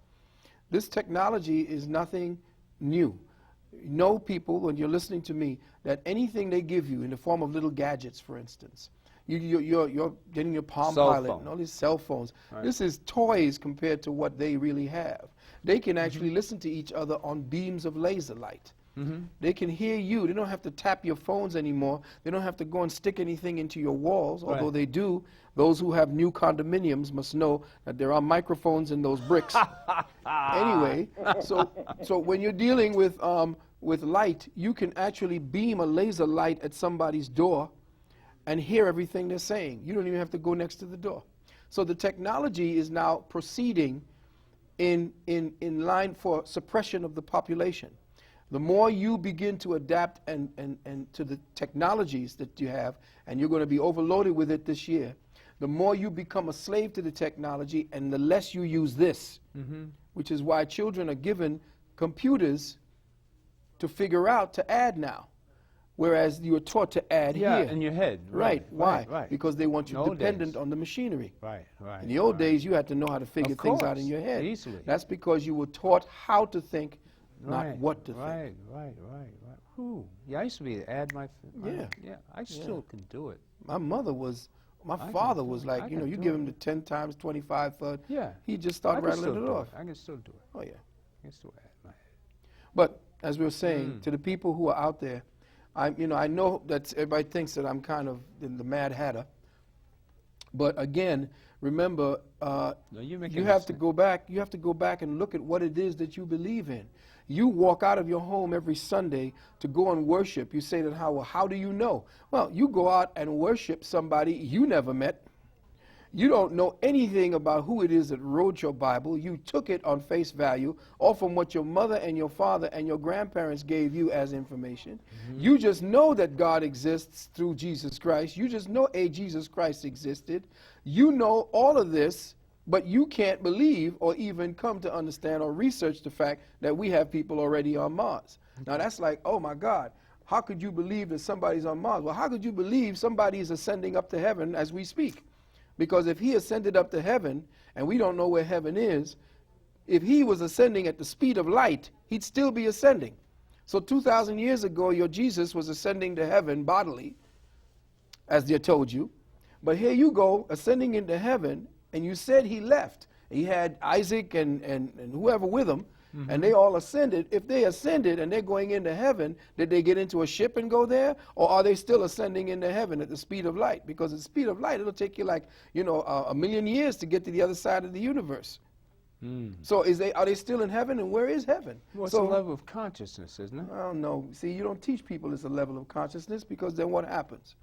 This technology is nothing new. Know, people, when you're listening to me, that anything they give you in the form of little gadgets, for instance, you're getting your Palm Pilot and all these cell phones. Right. This is toys compared to what they really have. They can actually listen to each other on beams of laser light. They can hear you. They don't have to tap your phones anymore. They don't have to go and stick anything into your walls, although they do. Those who have new condominiums must know that there are microphones in those bricks. Anyway, so when you're dealing with light, you can actually beam a laser light at somebody's door and hear everything they're saying. You don't even have to go next to the door. So the technology is now proceeding in line for suppression of the population. The more you begin to adapt and to the technologies that you have, and you're going to be overloaded with it this year, the more you become a slave to the technology and the less you use this, which is why children are given computers to figure out to add now, whereas you were taught to add here. In your head. Right. Why? Right. Because they want you dependent on the machinery. Right. In the old days, you had to know how to figure things out in your head. Easily. That's because you were taught how to think, not what to think. Right. Whew. Yeah, I used to be add my. I still can do it. My father was like, you give him the 10 times 25 for. Yeah. He just started rattling it off. I can still do it. Oh yeah. I can still add my head. But as we were saying, to the people who are out there, I know that everybody thinks that I'm kind of the Mad Hatter. But again, remember, you have to go back. You have to go back and look at what it is that you believe in. You walk out of your home every Sunday to go and worship. You say that how do you know? Well, you go out and worship somebody you never met. You don't know anything about who it is that wrote your Bible. You took it on face value, or from what your mother and your father and your grandparents gave you as information. You just know that God exists through Jesus Christ. You just know Jesus Christ existed. You know all of this, but you can't believe or even come to understand or research the fact that we have people already on Mars. Now that's like, oh my God, how could you believe that somebody's on Mars? Well, how could you believe somebody is ascending up to heaven as we speak? Because if he ascended up to heaven, and we don't know where heaven is, if he was ascending at the speed of light, he'd still be ascending. So 2,000 years ago, your Jesus was ascending to heaven bodily, as they told you. But here you go, ascending into heaven, and you said he left. He had Isaac and whoever with him, and they all ascended. If they ascended and they're going into heaven, did they get into a ship and go there? Or are they still ascending into heaven at the speed of light? Because at the speed of light, it'll take you like, a million years to get to the other side of the universe. So are they still in heaven, and where is heaven? Well, it's a level of consciousness, isn't it? I don't know. See, you don't teach people it's a level of consciousness, because then what happens?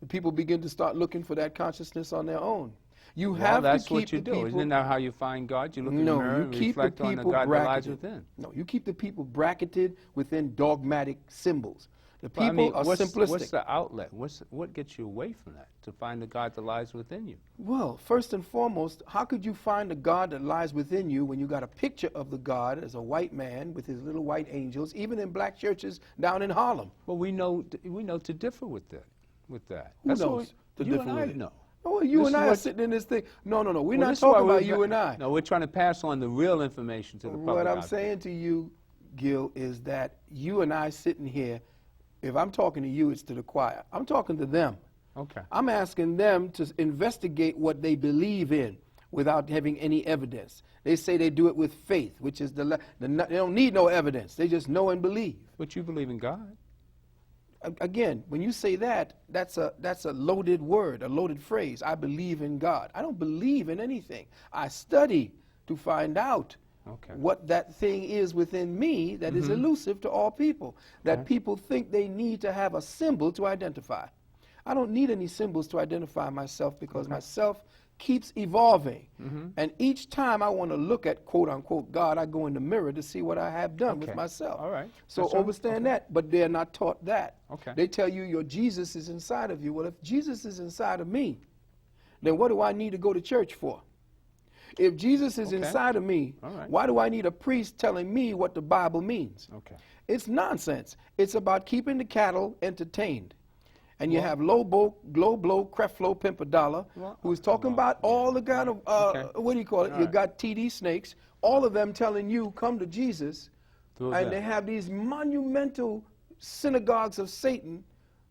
The people begin to start looking for that consciousness on their own. You have that's to keep what you the do. people. Isn't that how you find God? You look in the mirror and reflect on the God that lies within. No, you keep the people bracketed within dogmatic symbols. The people are simplistic. What's the outlet? What gets you away from that, to find the God that lies within you? Well, first and foremost, how could you find the God that lies within you when you got a picture of the God as a white man with his little white angels, even in black churches down in Harlem? Well, we know to differ with that. Who knows to differ with it? know. Oh, you and I are sitting in this thing. No. We're not talking about you and I. No, we're trying to pass on the real information to the public. What I'm saying to you, Gil, is that you and I sitting here, if I'm talking to you, it's to the choir. I'm talking to them. Okay. I'm asking them to investigate what they believe in without having any evidence. They say they do it with faith, which is they don't need no evidence. They just know and believe. But you believe in God. Again, when you say that, that's a loaded word, a loaded phrase. I believe in God. I don't believe in anything. I study to find out what that thing is within me that is elusive to all people, that people think they need to have a symbol to identify. I don't need any symbols to identify myself, because myself keeps evolving. And each time I want to look at quote-unquote God, I go in the mirror to see what I have done with myself. All right. So understand that, but they're not taught that. Okay. They tell you your Jesus is inside of you. Well, if Jesus is inside of me, then what do I need to go to church for? If Jesus is inside of me, why do I need a priest telling me what the Bible means? Okay. It's nonsense. It's about keeping the cattle entertained. And you have Low Blow, Creflo, Pimperdollar, who's talking about all the kind of, what do you call it? You got TD Snakes, all of them telling you, come to Jesus, And they have these monumental synagogues of Satan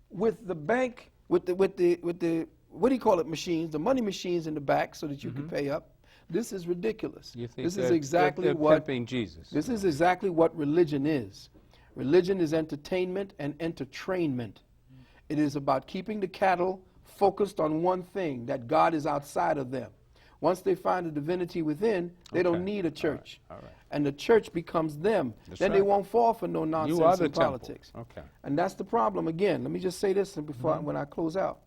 with the bank, with the what do you call it, machines, the money machines in the back so that you can pay up. This is ridiculous. You think this is exactly they're what pimping Jesus. This is exactly what religion is. Religion is entertainment and entertainment. It is about keeping the cattle focused on one thing, that God is outside of them. Once they find a divinity within, they don't need a church. All right. And the church becomes them. That's then right. they won't fall for no nonsense You are the in temple. politics. Okay. And that's the problem. Again, let me just say this before when I close out.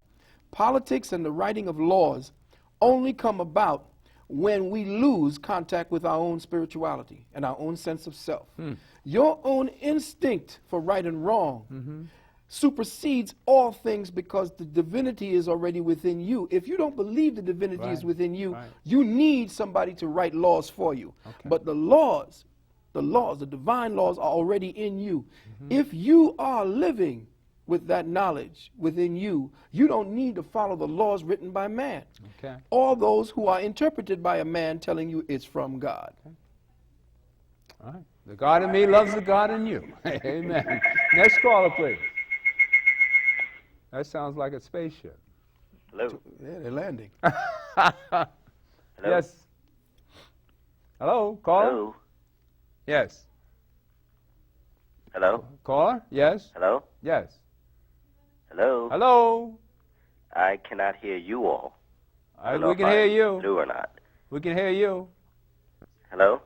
Politics and the writing of laws only come about when we lose contact with our own spirituality and our own sense of self. Your own instinct for right and wrong supersedes all things because the divinity is already within you. If you don't believe the divinity is within you, you need somebody to write laws for you. But the laws, the divine laws are already in you. If you are living with that knowledge within you, you don't need to follow the laws written by man. Or those who are interpreted by a man telling you it's from God. All right. The God in me loves the God in you. Amen. Next caller, please. That sounds like a spaceship. Hello. Yeah, they're landing. Hello? Yes. Hello, caller? Hello. Yes. Hello. Caller? Yes. Hello. Yes. Hello. Hello. I cannot hear you all. We can hear you. Blue or not? We can hear you. Hello.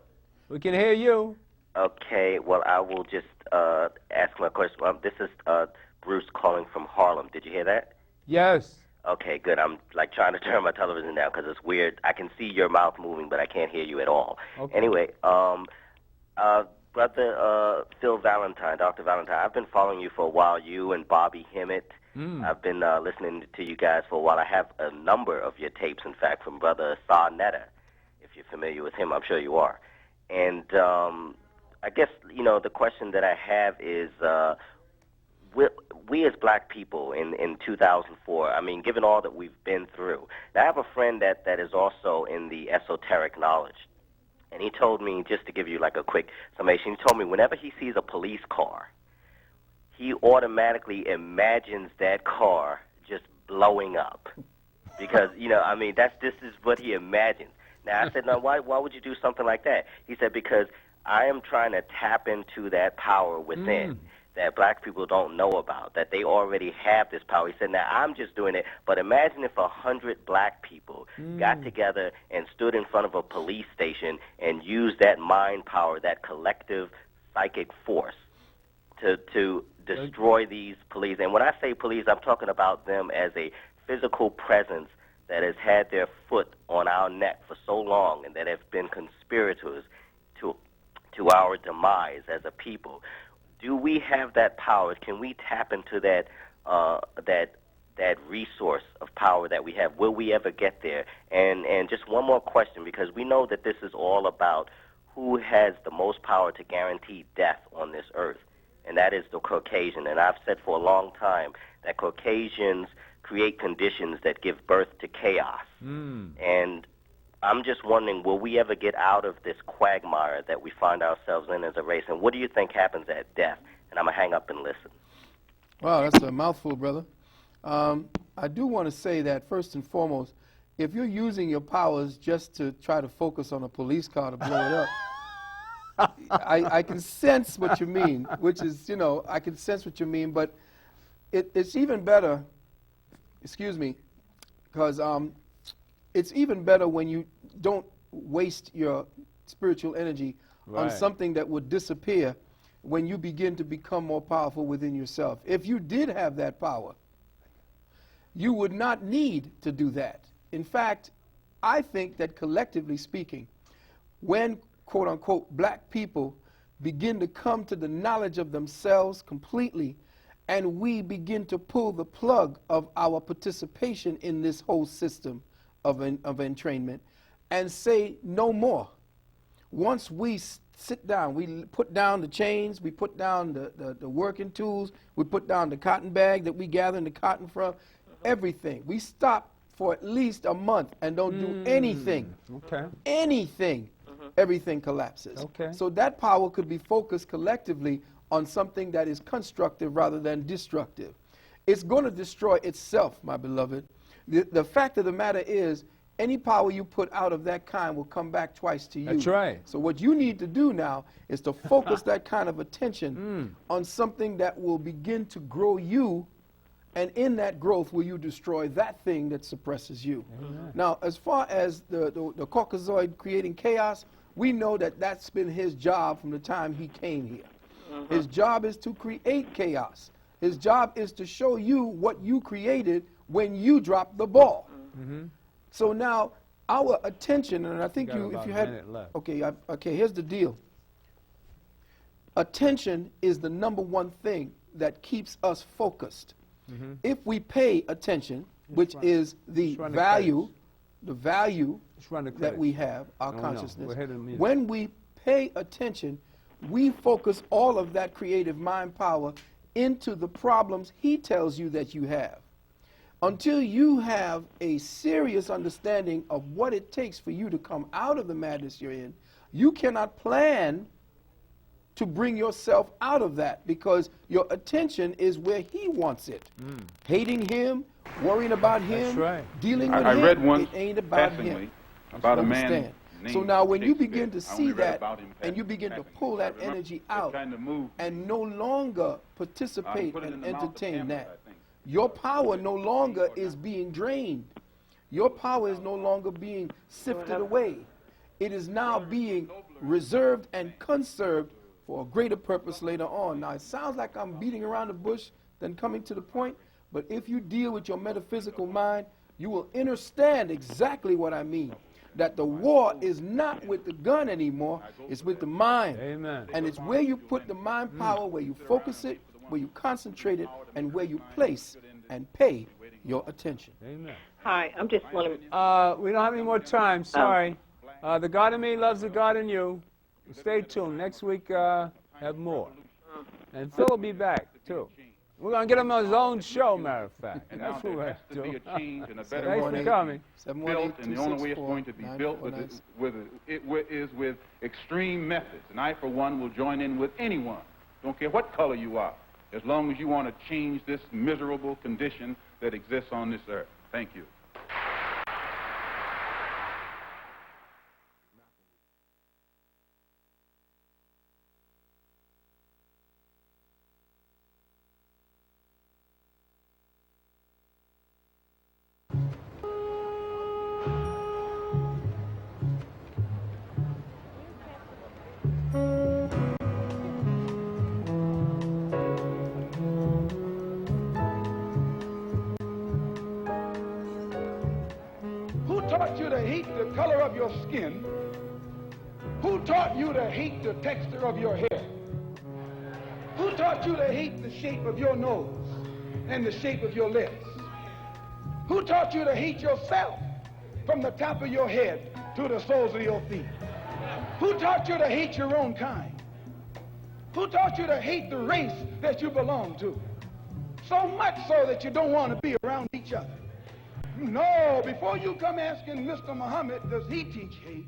We can hear you. Okay. Well, I will just ask my question. This is Bruce calling from Harlem. Did you hear that? Yes. Okay, good. I'm like trying to turn my television down because it's weird. I can see your mouth moving, but I can't hear you at all. Okay. Anyway, Brother Phil Valentine, Dr. Valentine, I've been following you for a while, you and Bobby Hemmett. I've been listening to you guys for a while. I have a number of your tapes, in fact, from Brother Sa Netta. If you're familiar with him, I'm sure you are. And I guess, the question that I have is, we as black people in 2004, I mean, given all that we've been through, now I have a friend that is also in the esoteric knowledge. And he told me, just to give you like a quick summation, he told me whenever he sees a police car, he automatically imagines that car just blowing up. Because, this is what he imagines. Now, I said, now, why would you do something like that? He said, because I am trying to tap into that power within that black people don't know about, that they already have this power. He said, now, I'm just doing it, but imagine if 100 black people got together and stood in front of a police station and used that mind power, that collective psychic force to destroy these police. And when I say police, I'm talking about them as a physical presence that has had their foot on our neck for so long and that have been conspirators to our demise as a people. Do we have that power? Can we tap into that resource of power that we have? Will we ever get there? And just one more question, because we know that this is all about who has the most power to guarantee death on this earth, and that is the Caucasian. And I've said for a long time that Caucasians create conditions that give birth to chaos. And I'm just wondering, will we ever get out of this quagmire that we find ourselves in as a race? And what do you think happens at death? And I'm going to hang up and listen. Wow, that's a mouthful, brother. I do want to say that, first and foremost, if you're using your powers just to try to focus on a police car to blow it up, I can sense what you mean, which is, I can sense what you mean, but it's even better, because it's even better when you don't waste your spiritual energy on something that would disappear when you begin to become more powerful within yourself. If you did have that power, you would not need to do that. In fact, I think that collectively speaking, when, quote unquote, black people begin to come to the knowledge of themselves completely, and we begin to pull the plug of our participation in this whole system of entrainment and say no more. Once we sit down, we put down the chains, we put down the working tools, we put down the cotton bag that we gather the cotton from, everything. We stop for at least a month and don't do anything. Anything. everything collapses. Okay. So that power could be focused collectively on something that is constructive rather than destructive. It's going to destroy itself, my beloved. The fact of the matter is, any power you put out of that kind will come back twice to you. That's right. So what you need to do now is to focus that kind of attention on something that will begin to grow you, and in that growth will you destroy that thing that suppresses you. Amen. Now, as far as the Caucasoid creating chaos, we know that that's been his job from the time he came here. His job is to create chaos. His job is to show you what you created when you dropped the ball. So now our attention, and I think if you had, okay, here's the deal. Attention is the number one thing that keeps us focused. If we pay attention, which is the value that we have, our consciousness, when we pay attention, we focus all of that creative mind power into the problems he tells you that you have. Until you have a serious understanding of what it takes for you to come out of the madness you're in, you cannot plan to bring yourself out of that, because your attention is where he wants it. Hating him, worrying about him, dealing with him. I read once, it ain't about him. About a man. So now when you begin to see that and you begin to pull that energy out and no longer participate and entertain that, your power no longer is being drained. Your power is no longer being sifted away. It is now being reserved and conserved for a greater purpose later on. Now, it sounds like I'm beating around the bush than coming to the point, but if you deal with your metaphysical mind, you will understand exactly what I mean. That the war is not with the gun anymore, it's with the mind. Amen. And it's where you put the mind power, where you focus it, where you concentrate it, and where you place and pay your attention. Amen. Hi, I'm just wondering. We don't have any more time. Sorry. The God in me loves the God in you. Stay tuned. Next week, have more. And Phil will be back, too. We're going to get him on his own show, matter of fact. That's what we're doing. Be a change and a better Thanks for coming. Built, and the only way it's going to be built is with extreme methods. And I, for one, will join in with anyone. Don't care what color you are, as long as you want to change this miserable condition that exists on this earth. Thank you. Taught you to hate the color of your skin? Who taught you to hate the texture of your hair? Who taught you to hate the shape of your nose and the shape of your lips? Who taught you to hate yourself from the top of your head to the soles of your feet? Who taught you to hate your own kind? Who taught you to hate the race that you belong to? So much so that you don't want to be around each other. No, before you come asking Mr. Muhammad, does he teach hate?